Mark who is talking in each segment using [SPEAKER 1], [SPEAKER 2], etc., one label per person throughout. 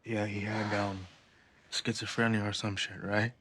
[SPEAKER 1] Yeah, he had schizophrenia or some shit, right?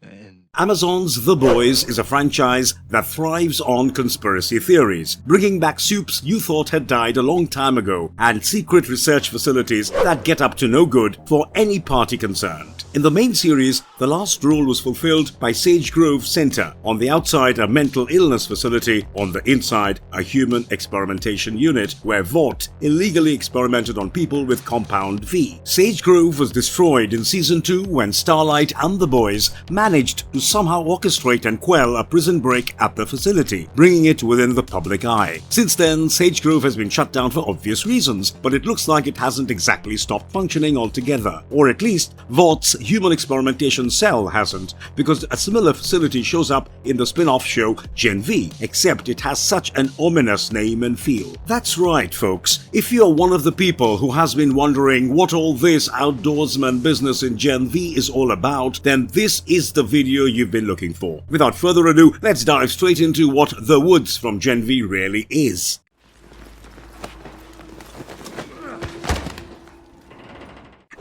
[SPEAKER 1] And
[SPEAKER 2] Amazon's The Boys is a franchise that thrives on conspiracy theories, bringing back soups you thought had died a long time ago and secret research facilities that get up to no good for any party concerned. In the main series, the last role was fulfilled by Sage Grove Center, on the outside a mental illness facility, on the inside a human experimentation unit where Vought illegally experimented on people with Compound V. Sage Grove was destroyed in Season 2 when Starlight and the boys managed to somehow orchestrate and quell a prison break at the facility, bringing it within the public eye. Since then, Sage Grove has been shut down for obvious reasons, but it looks like it hasn't exactly stopped functioning altogether. Or at least, Vaught's human experimentation cell hasn't, because a similar facility shows up in the spin-off show Gen V, except it has such an ominous name and feel. That's right, folks. If you're one of the people who has been wondering what all this outdoorsman business in Gen V is all about, then this is the video you've been looking for. Without further ado, let's dive straight into what The Woods from Gen V really is.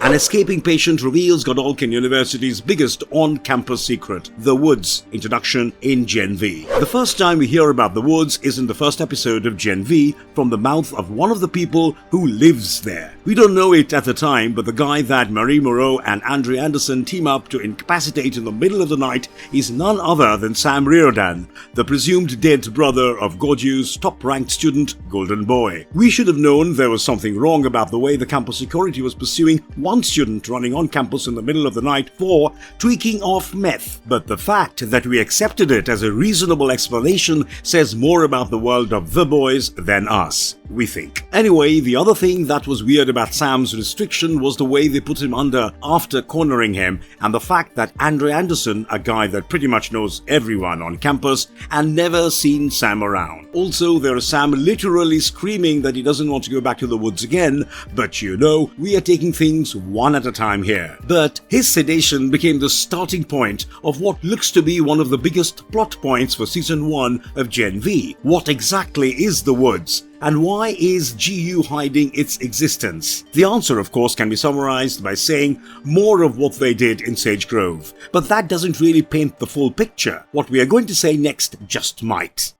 [SPEAKER 2] An escaping patient reveals Godolphin University's biggest on-campus secret, The Woods, introduction in Gen V. The first time we hear about The Woods is in the first episode of Gen V from the mouth of one of the people who lives there. We don't know it at the time, but the guy that Marie Moreau and Andre Anderson team up to incapacitate in the middle of the night is none other than Sam Riordan, the presumed dead brother of Gordieu's top-ranked student, Golden Boy. We should have known there was something wrong about the way the campus security was pursuing one student running on campus in the middle of the night for tweaking off meth. But the fact that we accepted it as a reasonable explanation says more about the world of The Boys than us, we think. Anyway, the other thing that was weird about Sam's restriction was the way they put him under after cornering him, and the fact that Andre Anderson, a guy that pretty much knows everyone on campus, and never seen Sam around. Also, there is Sam literally screaming that he doesn't want to go back to the woods again, but you know, we are taking things one at a time here. But his sedation became the starting point of what looks to be one of the biggest plot points for Season 1 of Gen V. What exactly is the Woods? And why is GU hiding its existence? The answer, of course, can be summarized by saying more of what they did in Sage Grove. But that doesn't really paint the full picture. What we are going to say next just might.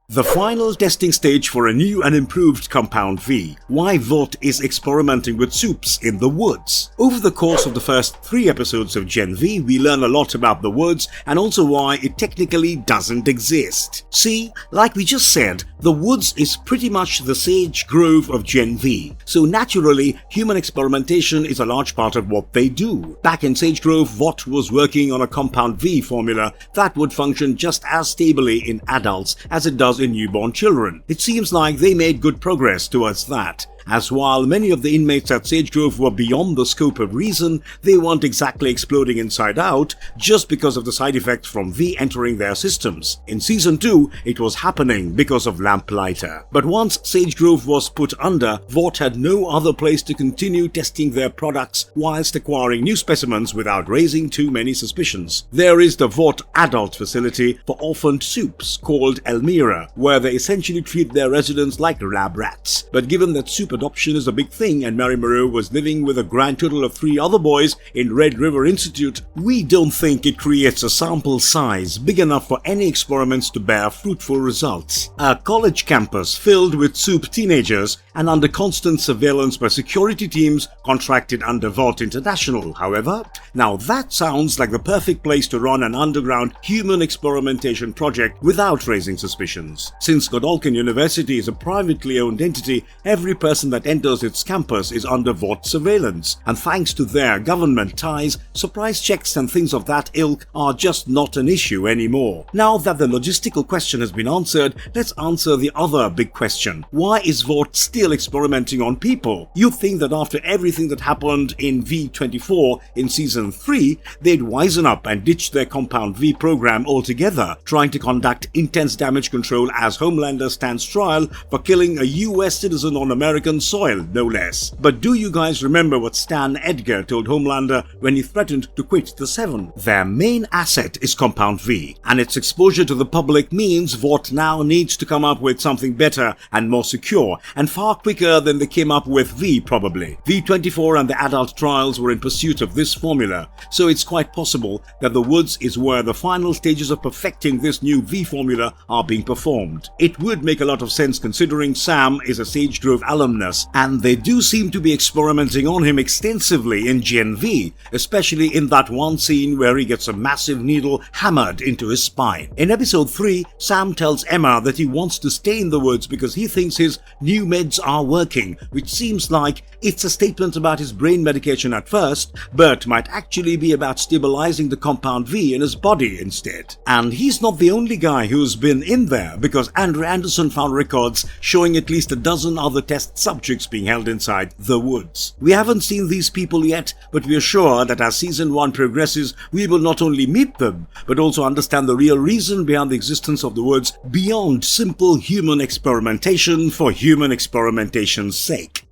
[SPEAKER 2] The final testing stage for a new and improved Compound V. Why Vought is experimenting with soups in the woods. Over the course of the first 3 episodes of Gen V, we learn a lot about the woods and also why it technically doesn't exist. See, like we just said, the woods is pretty much the Sage Grove of Gen V. So naturally, human experimentation is a large part of what they do. Back in Sage Grove, Vought was working on a Compound V formula that would function just as stably in adults as it does in newborn children. It seems like they made good progress towards that, as while many of the inmates at Sage Grove were beyond the scope of reason, they weren't exactly exploding inside out just because of the side effects from V entering their systems. In Season 2, it was happening because of Lamplighter. But once Sage Grove was put under, Vought had no other place to continue testing their products whilst acquiring new specimens without raising too many suspicions. There is the Vought adult facility for orphaned soups called Elmira, where they essentially treat their residents like lab rats. But given that soup adoption is a big thing and Mary Moreau was living with a grand total of 3 other boys in Red River Institute, we don't think it creates a sample size big enough for any experiments to bear fruitful results. A college campus filled with soup teenagers and under constant surveillance by security teams contracted under Vought International, however. Now that sounds like the perfect place to run an underground human experimentation project without raising suspicions. Since Godolphin University is a privately owned entity, every person that enters its campus is under Vought surveillance, and thanks to their government ties, surprise checks and things of that ilk are just not an issue anymore. Now that the logistical question has been answered, let's answer the other big question. Why is Vought still experimenting on people? You'd think that after everything that happened in V24 in Season 3, they'd wisen up and ditch their Compound V program altogether, trying to conduct intense damage control as Homelander stands trial for killing a US citizen on American soil, no less. But do you guys remember what Stan Edgar told Homelander when he threatened to quit the Seven? Their main asset is Compound V, and its exposure to the public means Vought now needs to come up with something better and more secure, and far far quicker than they came up with V probably. V24 and the adult trials were in pursuit of this formula, so it's quite possible that the woods is where the final stages of perfecting this new V formula are being performed. It would make a lot of sense considering Sam is a Sage Grove alumnus, and they do seem to be experimenting on him extensively in Gen V, especially in that one scene where he gets a massive needle hammered into his spine. In episode 3, Sam tells Emma that he wants to stay in the woods because he thinks his new meds are working, which seems like it's a statement about his brain medication at first, but might actually be about stabilizing the compound V in his body instead. And he's not the only guy who's been in there, because Andrew Anderson found records showing at least a dozen other test subjects being held inside the woods. We haven't seen these people yet, but we are sure that as season 1 progresses, we will not only meet them, but also understand the real reason behind the existence of the woods beyond simple human experimentation for human experimentation's sake.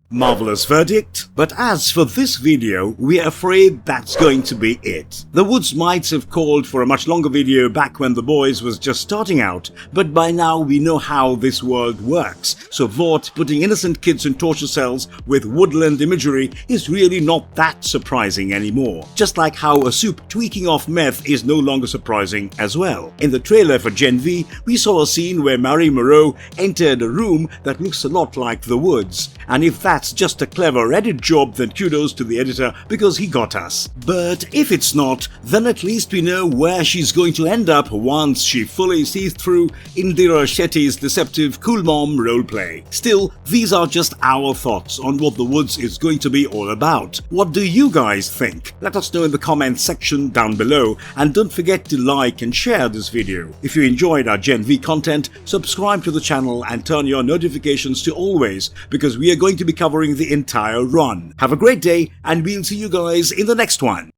[SPEAKER 2] Marvelous verdict, but as for this video, we're afraid that's going to be it. The Woods might have called for a much longer video back when The Boys was just starting out, but by now we know how this world works, so Vought putting innocent kids in torture cells with woodland imagery is really not that surprising anymore. Just like how a soup tweaking off meth is no longer surprising as well. In the trailer for Gen V, we saw a scene where Mary Moreau entered a room that looks a lot like The Woods, and if that's just a clever edit job, then kudos to the editor because he got us. But if it's not, then at least we know where she's going to end up once she fully sees through Indira Shetty's deceptive cool mom roleplay. Still, these are just our thoughts on what The Woods is going to be all about. What do you guys think? Let us know in the comments section down below, and don't forget to like and share this video. If you enjoyed our Gen V content, subscribe to the channel and turn your notifications to always, because we are going to be covering the entire run. Have a great day, and we'll see you guys in the next one.